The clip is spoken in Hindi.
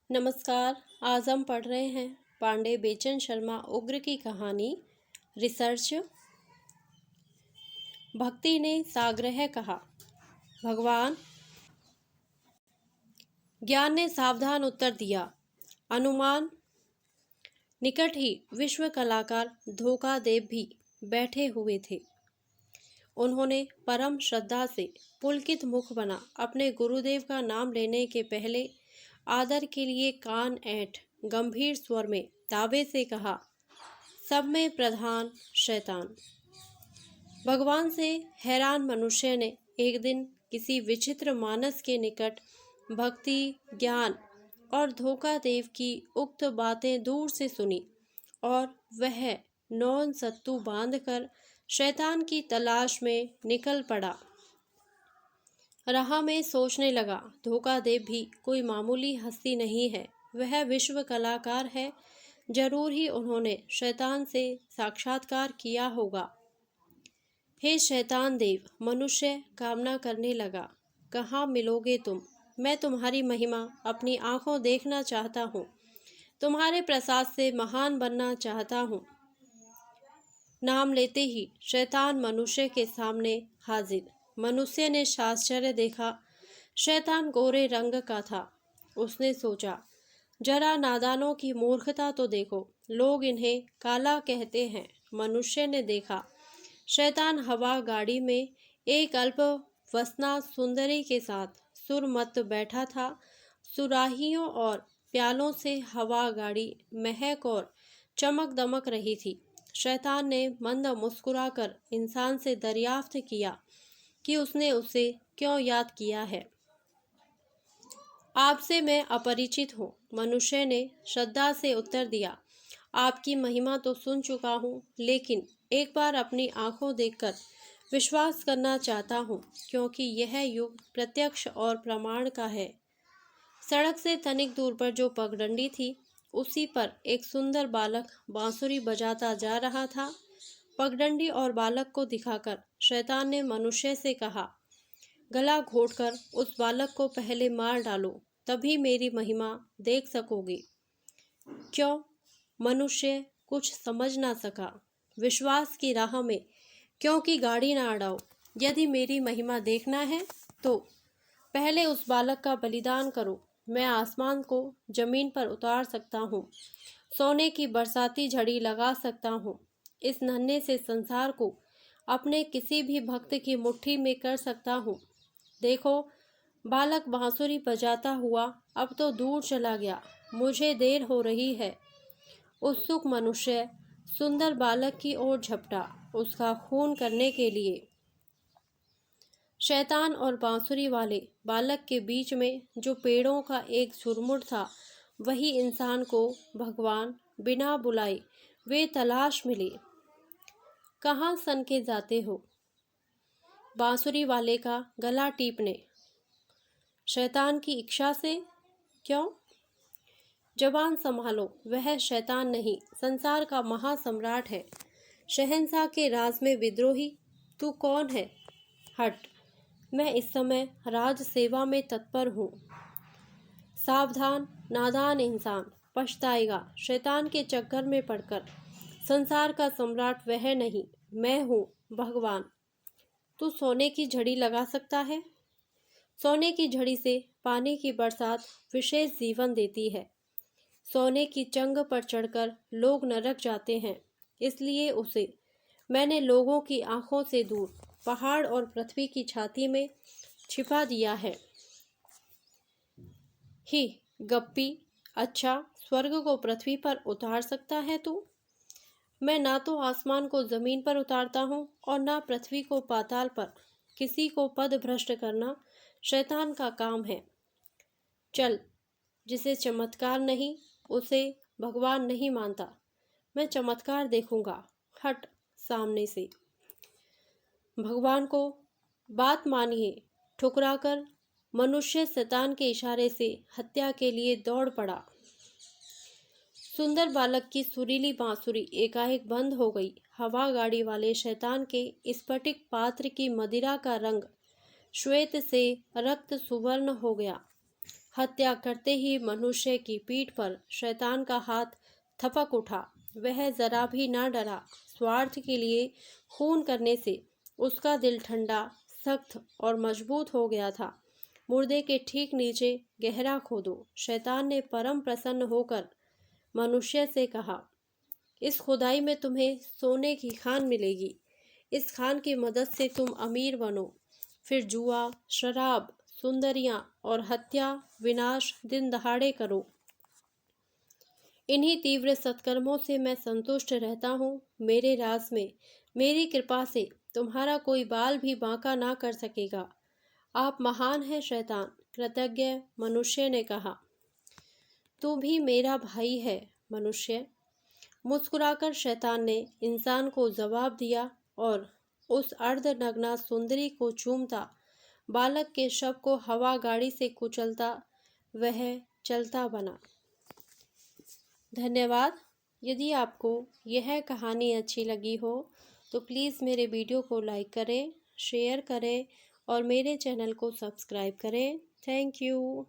नमस्कार। आज हम पढ़ रहे हैं पांडे बेचन शर्मा उग्र की कहानी रिसर्च। भक्ति ने साग्रह कहा, भगवान। ज्ञान ने सावधान उत्तर दिया, अनुमान। निकट ही विश्व कलाकार धोखादेव भी बैठे हुए थे। उन्होंने परम श्रद्धा से पुलकित मुख बना अपने गुरुदेव का नाम लेने के पहले आदर के लिए कान ऐंठ गंभीर स्वर में दावे से कहा, सब में प्रधान शैतान। भगवान से हैरान मनुष्य ने एक दिन किसी विचित्र मानस के निकट भक्ति, ज्ञान और धोखादेव की उक्त बातें दूर से सुनी और वह नौन सत्तू बांधकर शैतान की तलाश में निकल पड़ा। राह में सोचने लगा, धोखादेव भी कोई मामूली हस्ती नहीं है, वह विश्व कलाकार है। जरूर ही उन्होंने शैतान से साक्षात्कार किया होगा। हे शैतान देव, मनुष्य कामना करने लगा, कहाँ मिलोगे तुम? मैं तुम्हारी महिमा अपनी आंखों देखना चाहता हूँ, तुम्हारे प्रसाद से महान बनना चाहता हूँ। नाम लेते ही शैतान मनुष्य के सामने हाजिर। मनुष्य ने आश्चर्य देखा, शैतान गोरे रंग का था। उसने सोचा, जरा नादानों की मूर्खता तो देखो, लोग इन्हें काला कहते हैं। मनुष्य ने देखा, शैतान हवा गाड़ी में एक अल्प वसना सुंदरी के साथ सुरमत बैठा था। सुराहियों और प्यालों से हवा गाड़ी महक और चमक दमक रही थी। शैतान ने मंद मुस्कुराकर इंसान से दरियाफ्त किया कि उसने उसे क्यों याद किया है। आपसे मैं अपरिचित हूँ। मनुष्य ने श्रद्धा से उत्तर दिया, आपकी महिमा तो सुन चुका हूँ, लेकिन एक बार अपनी आंखों देखकर विश्वास करना चाहता हूँ, क्योंकि यह युग प्रत्यक्ष और प्रमाण का है। सड़क से तनिक दूर पर जो पगडंडी थी, उसी पर एक सुंदर बालक बांसुरी बजाता जा रहा था। पगडंडी और बालक को दिखाकर शैतान ने मनुष्य से कहा, गला घोटकर उस बालक को पहले मार डालो, तभी मेरी महिमा देख सकोगे। क्यों? मनुष्य कुछ समझ ना सका। विश्वास की राह में क्योंकि गाड़ी ना अड़ाओ। यदि मेरी महिमा देखना है तो पहले उस बालक का बलिदान करो। मैं आसमान को जमीन पर उतार सकता हूँ, सोने की बरसाती झड़ी लगा सकता हूँ, इस नन्हे से संसार को अपने किसी भी भक्त की मुट्ठी में कर सकता हूँ। देखो, बालक बांसुरी बजाता हुआ अब तो दूर चला गया, मुझे देर हो रही है। उत्सुक मनुष्य सुंदर बालक की ओर झपटा, उसका खून करने के लिए। शैतान और बांसुरी वाले बालक के बीच में जो पेड़ों का एक झुरमुट था, वही इंसान को भगवान बिना बुलाए वे तलाश मिले। कहाँ सन के जाते हो? बांसुरी वाले का गला टीपने। शैतान की इच्छा से? क्यों? जबान संभालो, वह शैतान नहीं, संसार का महासम्राट है, शहंशाह के राज में विद्रोही। तू कौन है? हट, मैं इस समय राज सेवा में तत्पर हूँ। सावधान, नादान इंसान, पछताएगा शैतान के चक्कर में पड़कर। संसार का सम्राट वह नहीं, मैं हूँ, भगवान। तू सोने की झड़ी लगा सकता है? सोने की झड़ी से पानी की बरसात विशेष जीवन देती है। सोने की चंग पर चढ़कर लोग नरक जाते हैं, इसलिए उसे मैंने लोगों की आंखों से दूर पहाड़ और पृथ्वी की छाती में छिपा दिया है। ही गप्पी, अच्छा, स्वर्ग को पृथ्वी पर उतार सकता है तू? मैं ना तो आसमान को जमीन पर उतारता हूँ और ना पृथ्वी को पाताल पर। किसी को पद भ्रष्ट करना शैतान का काम है। चल, जिसे चमत्कार नहीं उसे भगवान नहीं मानता। मैं चमत्कार देखूंगा। हट सामने से। भगवान को बात मानिए ठुकराकर मनुष्य शैतान के इशारे से हत्या के लिए दौड़ पड़ा। सुंदर बालक की सुरीली बांसुरी एकाएक बंद हो गई। हवा गाड़ी वाले शैतान के स्फटिक पात्र की मदिरा का रंग श्वेत से रक्त सुवर्ण हो गया। हत्या करते ही मनुष्य की पीठ पर शैतान का हाथ थपक उठा। वह जरा भी ना डरा। स्वार्थ के लिए खून करने से उसका दिल ठंडा, सख्त और मजबूत हो गया था। मुर्दे के ठीक नीचे गहरा खोदो। शैतान ने परम प्रसन्न होकर मनुष्य से कहा, इस खुदाई में तुम्हें सोने की खान मिलेगी। इस खान की मदद से तुम अमीर बनो। फिर जुआ, शराब, सुंदरियां और हत्या, विनाश दिन दहाड़े करो। इन्हीं तीव्र सत्कर्मों से मैं संतुष्ट रहता हूँ। मेरे राज में मेरी कृपा से तुम्हारा कोई बाल भी बांका ना कर सकेगा। आप महान हैं शैतान। कृतज्ञ मनुष्य ने कहा, तू भी मेरा भाई है मनुष्य। मुस्कुराकर शैतान ने इंसान को जवाब दिया और उस अर्धनग्ना सुंदरी को चूमता, बालक के शव को हवा गाड़ी से कुचलता वह चलता बना। धन्यवाद। यदि आपको यह कहानी अच्छी लगी हो तो प्लीज़ मेरे वीडियो को लाइक करें, शेयर करें और मेरे चैनल को सब्सक्राइब करें। Thank you.